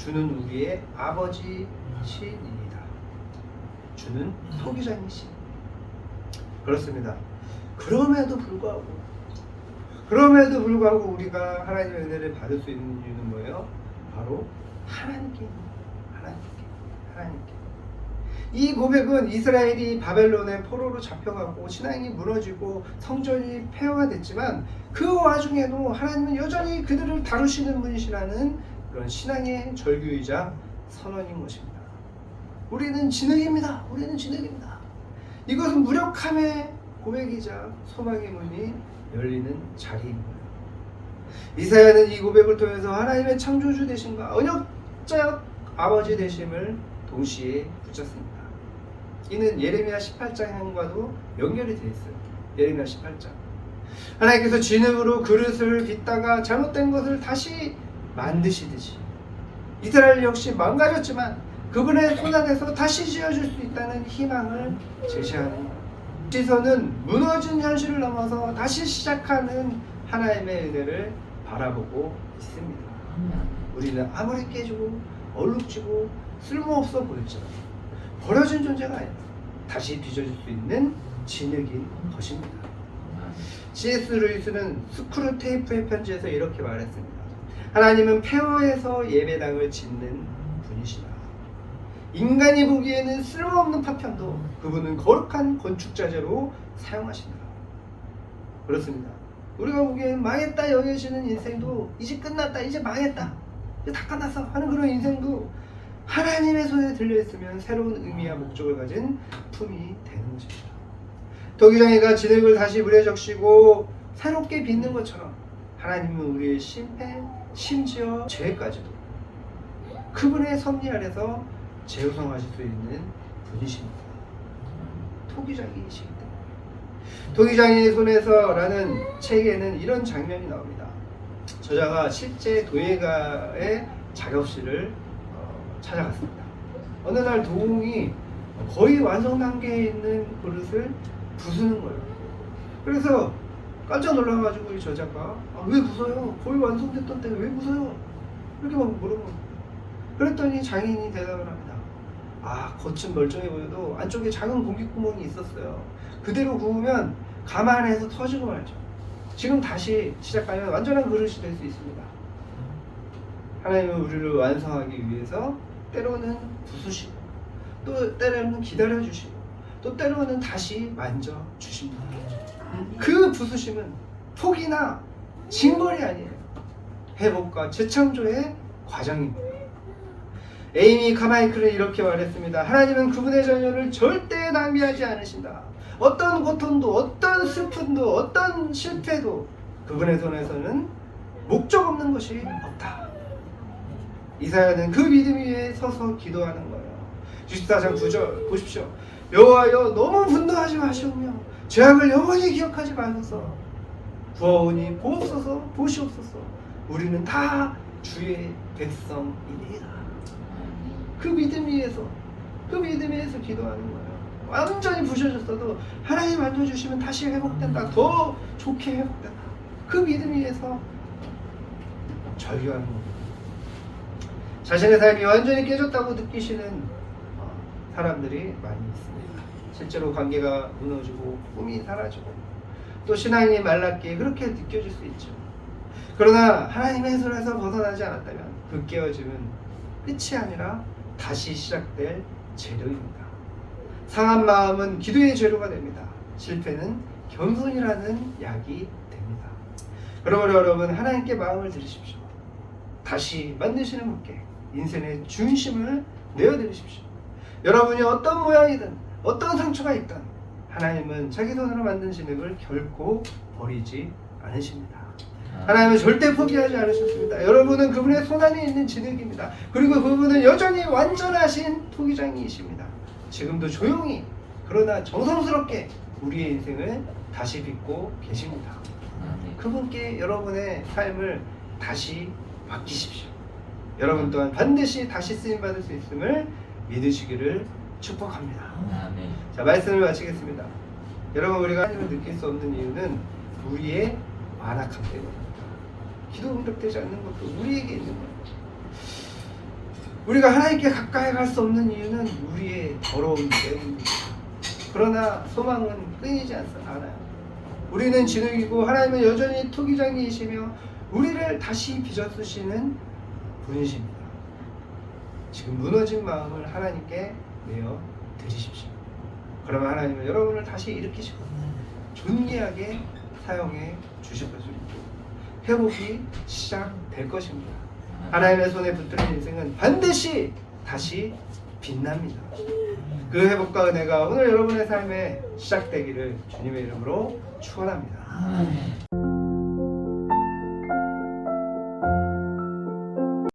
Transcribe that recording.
주는 우리의 아버지시니이다. 주는 토기장이시. 그렇습니다. 그럼에도 불구하고 우리가 하나님의 은혜를 받을 수 있는 이유는 뭐예요? 바로 하나님께. 이 고백은 이스라엘이 바벨론의 포로로 잡혀가고 신앙이 무너지고 성전이 폐허가 됐지만 그 와중에도 하나님은 여전히 그들을 다루시는 분이시라는 그런 신앙의 절규이자 선언인 것입니다. 우리는 진흙입니다. 이것은 무력함의 고백이자 소망의 문이 열리는 자리인 거예요. 이사야는 이 고백을 통해서 하나님의 창조주 되심과 언약적 아버지 되심을 동시에 붙였습니다. 이는 예레미야 18장과도 연결이 되어 있어요. 예레미야 18장. 하나님께서 진흙으로 그릇을 빚다가 잘못된 것을 다시 만드시듯이 이스라엘 역시 망가졌지만 그분의 손 안에서 다시 지어줄 수 있다는 희망을 제시하는 거예요. 시선은 무너진 현실을 넘어서 다시 시작하는 하나님의 은혜를 바라보고 있습니다. 우리는 아무리 깨지고 얼룩지고 쓸모없어 보일지라도 버려진 존재가 아니라 다시 빚어질 수 있는 진흙인 것입니다. C.S. 루이스는 스크루테이프의 편지에서 이렇게 말했습니다. 하나님은 폐허에서 예배당을 짓는 분이시다. 인간이 보기에는 쓸모없는 파편도 그분은 거룩한 건축자재로 사용하신다. 그렇습니다. 우리가 보기에는 망했다 여겨지는 인생도 이제 끝났다, 이제 망했다, 이제 다 끝났어 하는 그런 인생도 하나님의 손에 들려있으면 새로운 의미와 목적을 가진 품이 되는 것입니다. 토기장이가 진흙을 다시 물에 적시고 새롭게 빚는 것처럼 하나님은 우리의 심패, 심지어 죄까지도 그분의 섭리 아래서 재우성하실 수 있는 분이십니다. 토기장이시기 때문에. 토기장이의 손에서 라는 책에는 이런 장면이 나옵니다. 저자가 실제 도예가의 작업실을 찾아갔습니다. 어느 날 도공이 거의 완성 단계에 있는 그릇을 부수는 거예요. 그래서 깜짝 놀라가지고 이 저자가 왜 부숴요? 거의 완성됐던데 왜 부숴요? 이렇게 막 물어보는. 그랬더니 장인이 대답을 합니다. 겉은 멀쩡해 보여도 안쪽에 작은 공기구멍이 있었어요. 그대로 구우면 감안해서 터지고 말죠. 지금 다시 시작하면 완전한 그릇이 될 수 있습니다. 하나님은 우리를 완성하기 위해서 때로는 부수시고 또 때로는 기다려주시고 또 때로는 다시 만져주십니다. 그 부수심은 포기나 징벌이 아니에요. 회복과 재창조의 과정입니다. 에이미 카마이클은 이렇게 말했습니다. 하나님은 그분의 자녀를 절대 낭비하지 않으신다. 어떤 고통도 어떤 슬픔도 어떤 실패도 그분의 손에서는 목적 없는 것이 없다. 이사야는 그 믿음 위에 서서 기도하는 거예요. 64장 9절 보십시오. 여호와여 너무 분노하지 마시오며 죄악을 영원히 기억하지 마소서. 구하오니 보시옵소서. 우리는 다 주의 백성이니이다. 그 믿음 위에서 기도하는 거예요. 완전히 부셔졌어도 하나님 만져주시면 다시 회복된다. 더 좋게 회복된다. 그 믿음 위에서 절규하는 겁니다. 자신의 삶이 완전히 깨졌다고 느끼시는 사람들이 많이 있습니다. 실제로 관계가 무너지고 꿈이 사라지고 또 신앙이 말랐기에 그렇게 느껴질 수 있죠. 그러나 하나님의 손에서 벗어나지 않았다면 그 깨어짐은 끝이 아니라 다시 시작될 재료입니다. 상한 마음은 기도의 재료가 됩니다. 실패는 겸손이라는 약이 됩니다. 그러므로 여러분 하나님께 마음을 들으십시오. 다시 만드시는 분께 인생의 중심을 내어드리십시오. 여러분이 어떤 모양이든 어떤 상처가 있든 하나님은 자기 손으로 만든 진흙을 결코 버리지 않으십니다. 하나님은 절대 포기하지 않으셨습니다. 여러분은 그분의 손 안에 있는 진흙입니다. 그리고 그분은 여전히 완전하신 토기장이십니다. 지금도 조용히 그러나 정성스럽게 우리의 인생을 다시 빚고 계십니다. 그분께 여러분의 삶을 다시 맡기십시오. 여러분 또한 반드시 다시 쓰임받을 수 있음을 믿으시기를 축복합니다. 자, 말씀을 마치겠습니다. 여러분, 우리가 하나님을 느낄 수 없는 이유는 우리의 완악함 때문입니다. 기도 응답되지 않는 것도 우리에게 있는 거예요. 우리가 하나님께 가까이 갈 수 없는 이유는 우리의 더러움 때문입니다. 그러나 소망은 끊이지 않아요. 우리는 진흙이고 하나님은 여전히 토기장이시며 우리를 다시 빚어 쓰시는 분이십니다. 지금 무너진 마음을 하나님께 내어 드리십시오. 그러면 하나님은 여러분을 다시 일으키시고 존귀하게 사용해 주실 것입니다. 회복이 시작될 것입니다. 하나님의 손에 붙들린 인생은 반드시 다시 빛납니다. 그 회복과 은혜가 오늘 여러분의 삶에 시작되기를 주님의 이름으로 축원합니다.